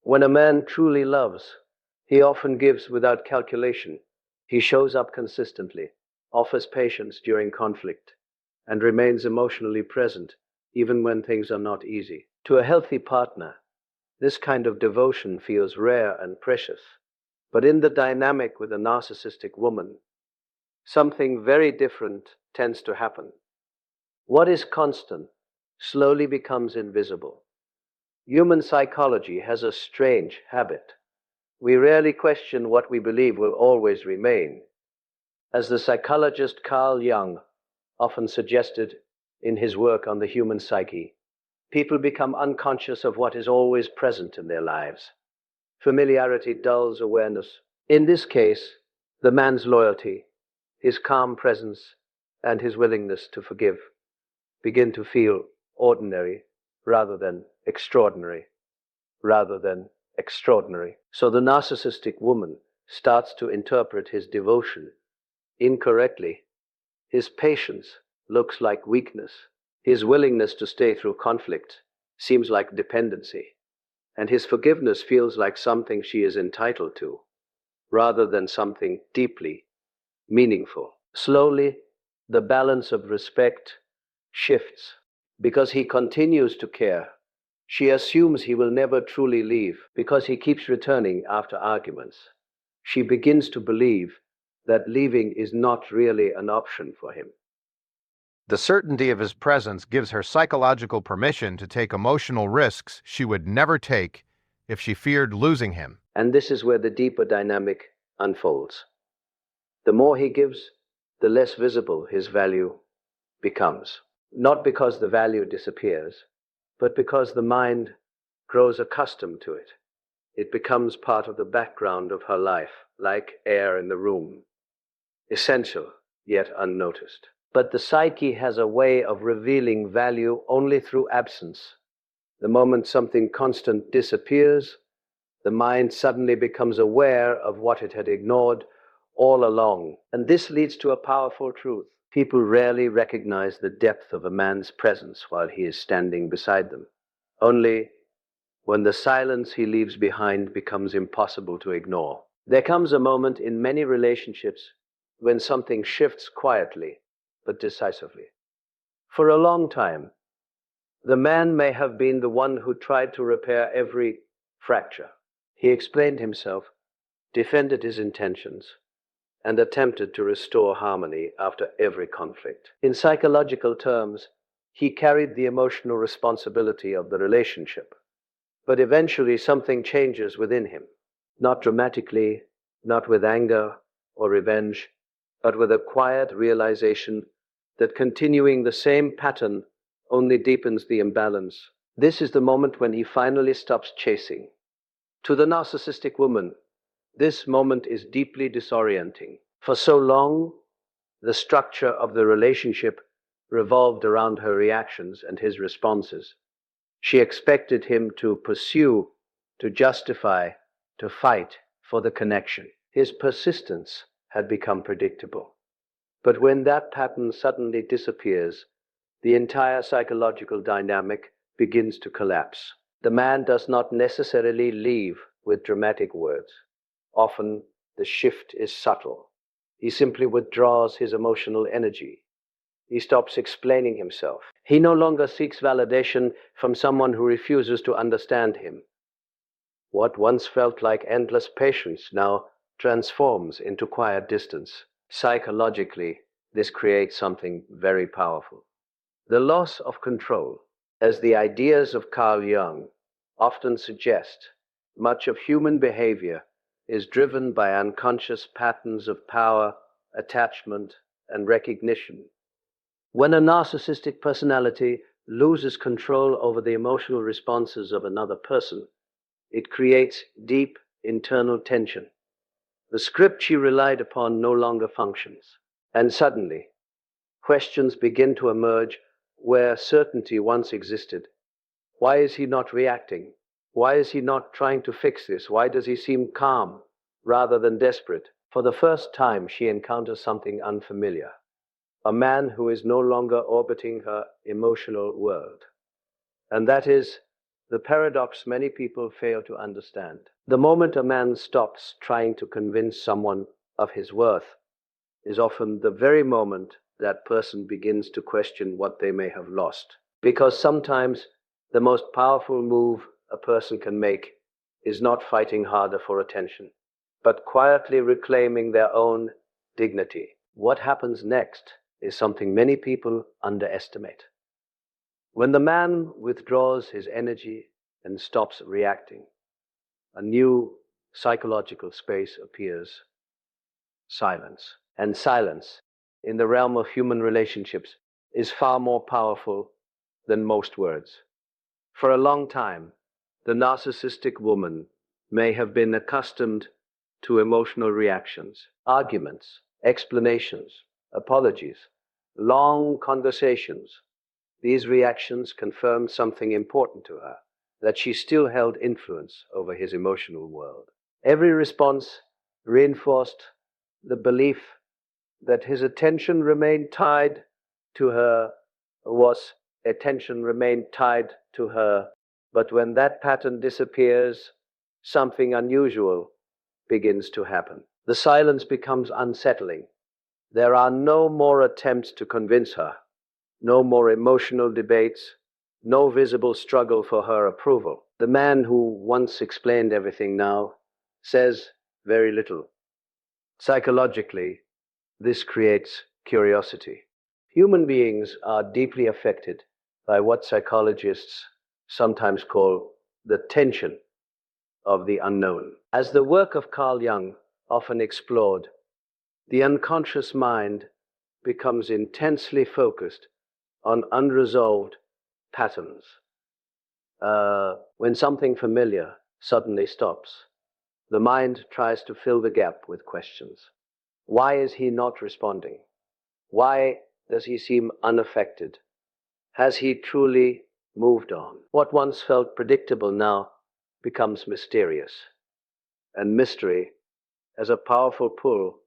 When a man truly loves, he often gives without calculation. He shows up consistently, offers patience during conflict, and remains emotionally present even when things are not easy. To a healthy partner, this kind of devotion feels rare and precious. But in the dynamic with a narcissistic woman, something very different tends to happen. What is constant slowly becomes invisible. Human psychology has a strange habit. We rarely question what we believe will always remain. As the psychologist Carl Jung often suggested in his work on the human psyche, people become unconscious of what is always present in their lives. Familiarity dulls awareness. In this case, the man's loyalty, his calm presence, and his willingness to forgive begin to feel ordinary rather than extraordinary, So the narcissistic woman starts to interpret his devotion incorrectly. His patience looks like weakness. His willingness to stay through conflict seems like dependency. And his forgiveness feels like something she is entitled to, rather than something deeply meaningful. Slowly, the balance of respect shifts. Because he continues to care, she assumes he will never truly leave because he keeps returning after arguments. She begins to believe that leaving is not really an option for him. The certainty of his presence gives her psychological permission to take emotional risks she would never take if she feared losing him. And this is where the deeper dynamic unfolds. The more he gives, the less visible his value becomes. Not because the value disappears, but because the mind grows accustomed to it. It becomes part of the background of her life, like air in the room, essential yet unnoticed. But the psyche has a way of revealing value only through absence. The moment something constant disappears, the mind suddenly becomes aware of what it had ignored all along. And this leads to a powerful truth. People rarely recognize the depth of a man's presence while he is standing beside them. Only when the silence he leaves behind becomes impossible to ignore. There comes a moment in many relationships when something shifts quietly but decisively. For a long time, the man may have been the one who tried to repair every fracture. He explained himself, defended his intentions, and attempted to restore harmony after every conflict. In psychological terms, he carried the emotional responsibility of the relationship. But eventually something changes within him. Not dramatically, not with anger or revenge, but with a quiet realization that continuing the same pattern only deepens the imbalance. This is the moment when he finally stops chasing. To the narcissistic woman, this moment is deeply disorienting. For so long, the structure of the relationship revolved around her reactions and his responses. She expected him to pursue, to justify, to fight for the connection. His persistence had become predictable. But when that pattern suddenly disappears, the entire psychological dynamic begins to collapse. The man does not necessarily leave with dramatic words. Often, the shift is subtle. He simply withdraws his emotional energy. He stops explaining himself. He no longer seeks validation from someone who refuses to understand him. What once felt like endless patience now transforms into quiet distance. Psychologically, this creates something very powerful. The loss of control. As the ideas of Carl Jung often suggest, much of human behavior is driven by unconscious patterns of power, attachment, and recognition. When a narcissistic personality loses control over the emotional responses of another person, it creates deep internal tension. The script she relied upon no longer functions. And suddenly, questions begin to emerge where certainty once existed. Why is he not reacting? Why is he not trying to fix this? Why does he seem calm rather than desperate? For the first time, she encounters something unfamiliar. A man who is no longer orbiting her emotional world. And that is the paradox many people fail to understand. The moment a man stops trying to convince someone of his worth is often the very moment that person begins to question what they may have lost. Because sometimes the most powerful move a person can make is not fighting harder for attention, but quietly reclaiming their own dignity. What happens next is something many people underestimate. When the man withdraws his energy and stops reacting, a new psychological space appears: silence. And silence, in the realm of human relationships, is far more powerful than most words. For a long time, the narcissistic woman may have been accustomed to emotional reactions, arguments, explanations, apologies, long conversations. These reactions confirmed something important to her, that she still held influence over his emotional world. Every response reinforced the belief that his attention remained tied to her, but when that pattern disappears, something unusual begins to happen. The silence becomes unsettling. There are no more attempts to convince her, no more emotional debates, no visible struggle for her approval. The man who once explained everything now says very little. Psychologically, this creates curiosity. Human beings are deeply affected by what psychologists sometimes call the tension of the unknown. As the work of Carl Jung often explored, the unconscious mind becomes intensely focused on unresolved patterns. When something familiar suddenly stops, the mind tries to fill the gap with questions. Why is he not responding? Why does he seem unaffected? Has he truly moved on? What once felt predictable now becomes mysterious. And mystery has a powerful pull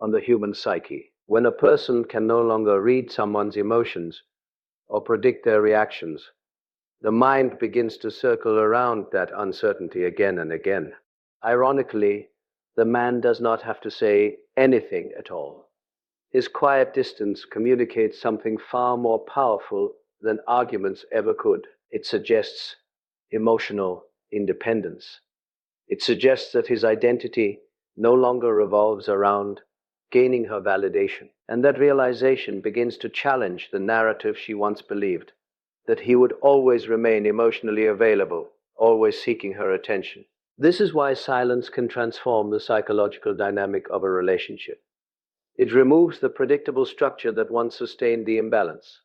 on the human psyche. When a person can no longer read someone's emotions or predict their reactions, the mind begins to circle around that uncertainty again and again. Ironically, the man does not have to say anything at all. His quiet distance communicates something far more powerful than arguments ever could. It suggests emotional independence. It suggests that his identity no longer revolves around gaining her validation. And that realization begins to challenge the narrative she once believed, that he would always remain emotionally available, always seeking her attention. This is why silence can transform the psychological dynamic of a relationship. It removes the predictable structure that once sustained the imbalance.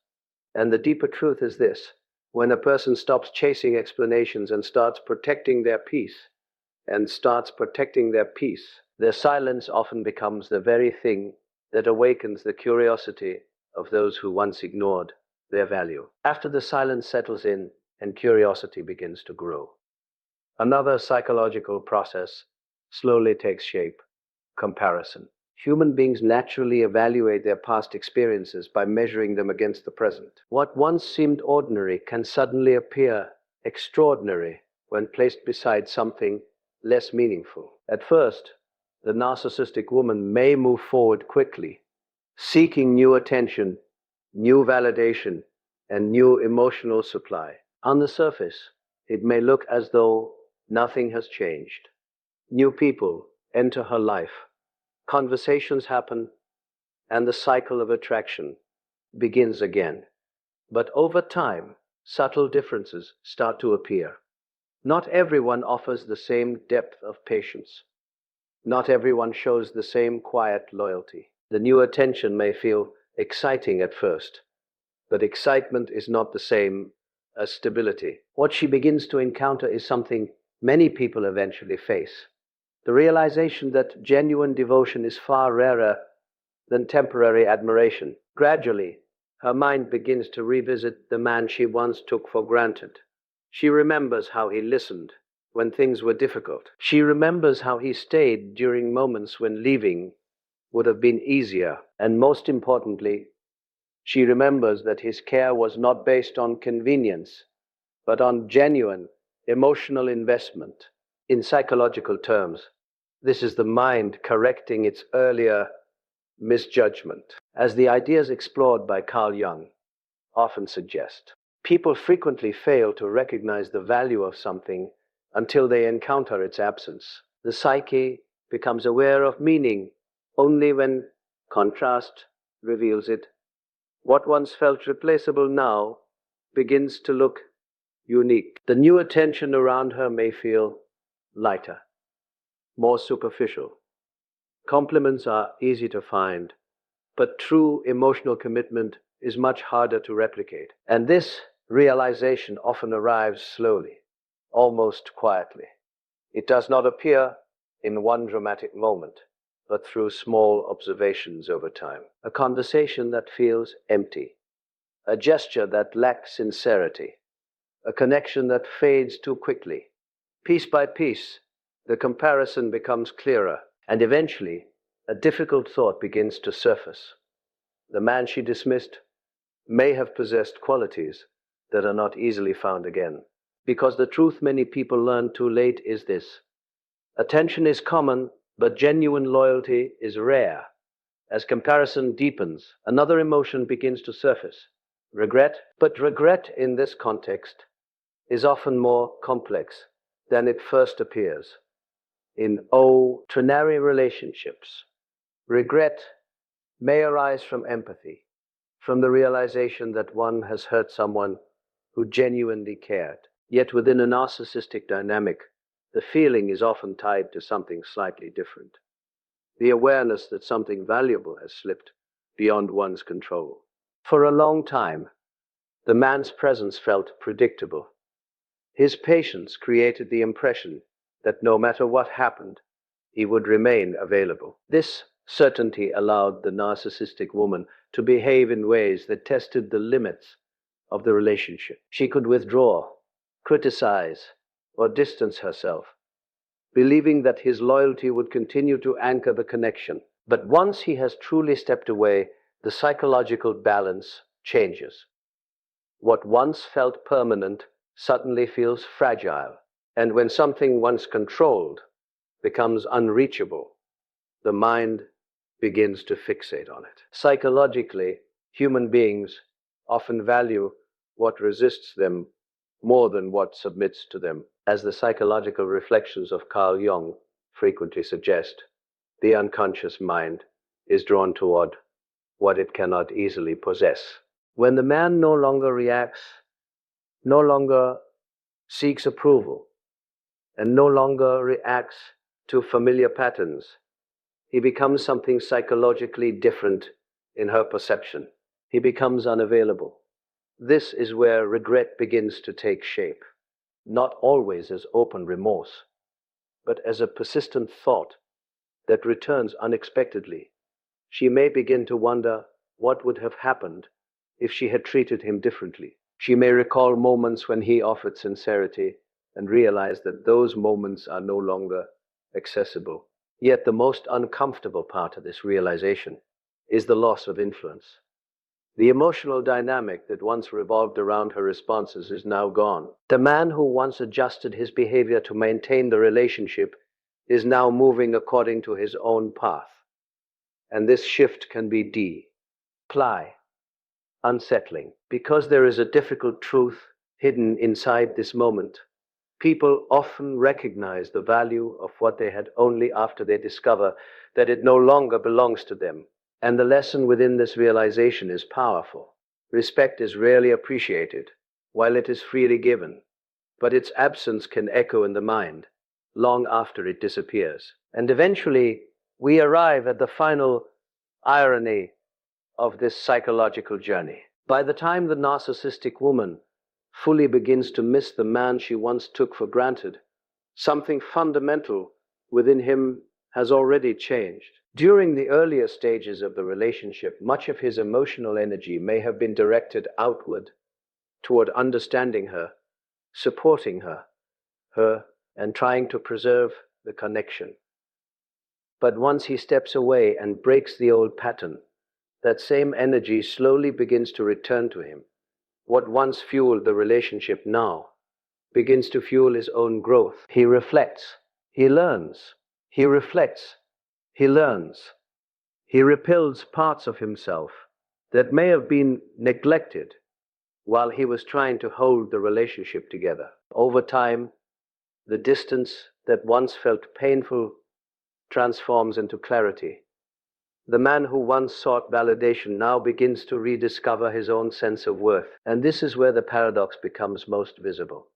And the deeper truth is this: when a person stops chasing explanations and starts protecting their peace, their silence often becomes the very thing that awakens the curiosity of those who once ignored their value. After the silence settles in and curiosity begins to grow, another psychological process slowly takes shape: comparison. Human beings naturally evaluate their past experiences by measuring them against the present. What once seemed ordinary can suddenly appear extraordinary when placed beside something less meaningful. At first, the narcissistic woman may move forward quickly, seeking new attention, new validation, and new emotional supply. On the surface, it may look as though nothing has changed. New people enter her life, conversations happen, and the cycle of attraction begins again. But over time, subtle differences start to appear. Not everyone offers the same depth of patience. Not everyone shows the same quiet loyalty. The new attention may feel exciting at first, but excitement is not the same as stability. What she begins to encounter is something many people eventually face: the realization that genuine devotion is far rarer than temporary admiration. Gradually, her mind begins to revisit the man she once took for granted. She remembers how he listened when things were difficult. She remembers how he stayed during moments when leaving would have been easier. And most importantly, she remembers that his care was not based on convenience, but on genuine emotional investment. In psychological terms, this is the mind correcting its earlier misjudgment. As the ideas explored by Carl Jung often suggest, people frequently fail to recognize the value of something until they encounter its absence. The psyche becomes aware of meaning only when contrast reveals it. What once felt replaceable now begins to look unique. The new attention around her may feel lighter, more superficial. Compliments are easy to find, but true emotional commitment is much harder to replicate. And this realization often arrives slowly, almost quietly. It does not appear in one dramatic moment, but through small observations over time. A conversation that feels empty, a gesture that lacks sincerity, a connection that fades too quickly. Piece by piece, the comparison becomes clearer, and eventually, a difficult thought begins to surface. The man she dismissed may have possessed qualities that are not easily found again. Because the truth many people learn too late is this: attention is common, but genuine loyalty is rare. As comparison deepens, another emotion begins to surface: regret. But regret in this context is often more complex than it first appears. In ternary relationships, regret may arise from empathy, from the realization that one has hurt someone who genuinely cared. Yet within a narcissistic dynamic, the feeling is often tied to something slightly different: the awareness that something valuable has slipped beyond one's control. For a long time, the man's presence felt predictable. His patience created the impression that no matter what happened, he would remain available. This certainty allowed the narcissistic woman to behave in ways that tested the limits of the relationship. She could withdraw, criticize, or distance herself, believing that his loyalty would continue to anchor the connection. But once he has truly stepped away, the psychological balance changes. What once felt permanent suddenly feels fragile, and when something once controlled becomes unreachable, the mind begins to fixate on it. Psychologically, human beings often value what resists them more than what submits to them. As the psychological reflections of Carl Jung frequently suggest, the unconscious mind is drawn toward what it cannot easily possess. When the man no longer reacts, no longer seeks approval, and no longer reacts to familiar patterns, he becomes something psychologically different in her perception. He becomes unavailable. This is where regret begins to take shape, not always as open remorse, but as a persistent thought that returns unexpectedly. She may begin to wonder what would have happened if she had treated him differently. She may recall moments when he offered sincerity and realize that those moments are no longer accessible. Yet the most uncomfortable part of this realization is the loss of influence. The emotional dynamic that once revolved around her responses is now gone. The man who once adjusted his behavior to maintain the relationship is now moving according to his own path. And this shift can be unsettling, because there is a difficult truth hidden inside this moment. People often recognize the value of what they had only after they discover that it no longer belongs to them. And the lesson within this realization is powerful. Respect is rarely appreciated, while it is freely given, but its absence can echo in the mind long after it disappears. And eventually, we arrive at the final irony of this psychological journey. By the time the narcissistic woman fully begins to miss the man she once took for granted, something fundamental within him has already changed. During the earlier stages of the relationship, much of his emotional energy may have been directed outward, toward understanding her, supporting her, and trying to preserve the connection. But once he steps away and breaks the old pattern, that same energy slowly begins to return to him. What once fueled the relationship now begins to fuel his own growth. He reflects, he learns, he reflects, he learns. He repels parts of himself that may have been neglected while he was trying to hold the relationship together. Over time, the distance that once felt painful transforms into clarity. The man who once sought validation now begins to rediscover his own sense of worth. And this is where the paradox becomes most visible.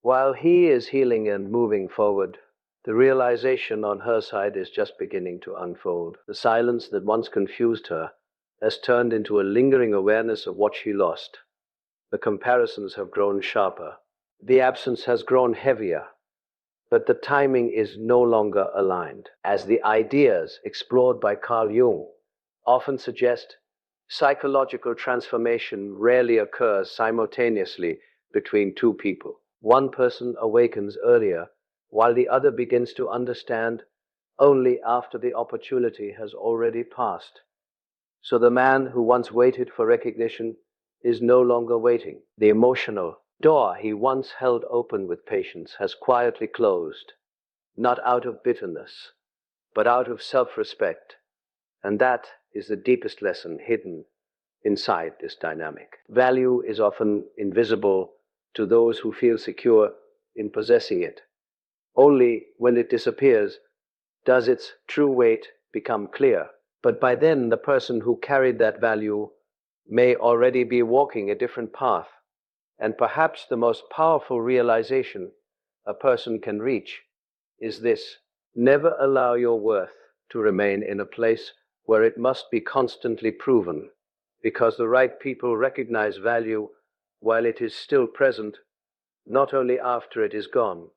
While he is healing and moving forward, the realization on her side is just beginning to unfold. The silence that once confused her has turned into a lingering awareness of what she lost. The comparisons have grown sharper. The absence has grown heavier. But the timing is no longer aligned. As the ideas explored by Carl Jung often suggest, psychological transformation rarely occurs simultaneously between two people. One person awakens earlier, while the other begins to understand only after the opportunity has already passed. So the man who once waited for recognition is no longer waiting. The emotional door he once held open with patience has quietly closed, not out of bitterness, but out of self-respect. And that is the deepest lesson hidden inside this dynamic. Value is often invisible to those who feel secure in possessing it. Only when it disappears does its true weight become clear. But by then, the person who carried that value may already be walking a different path. And perhaps the most powerful realization a person can reach is this: never allow your worth to remain in a place where it must be constantly proven, because the right people recognize value while it is still present, not only after it is gone.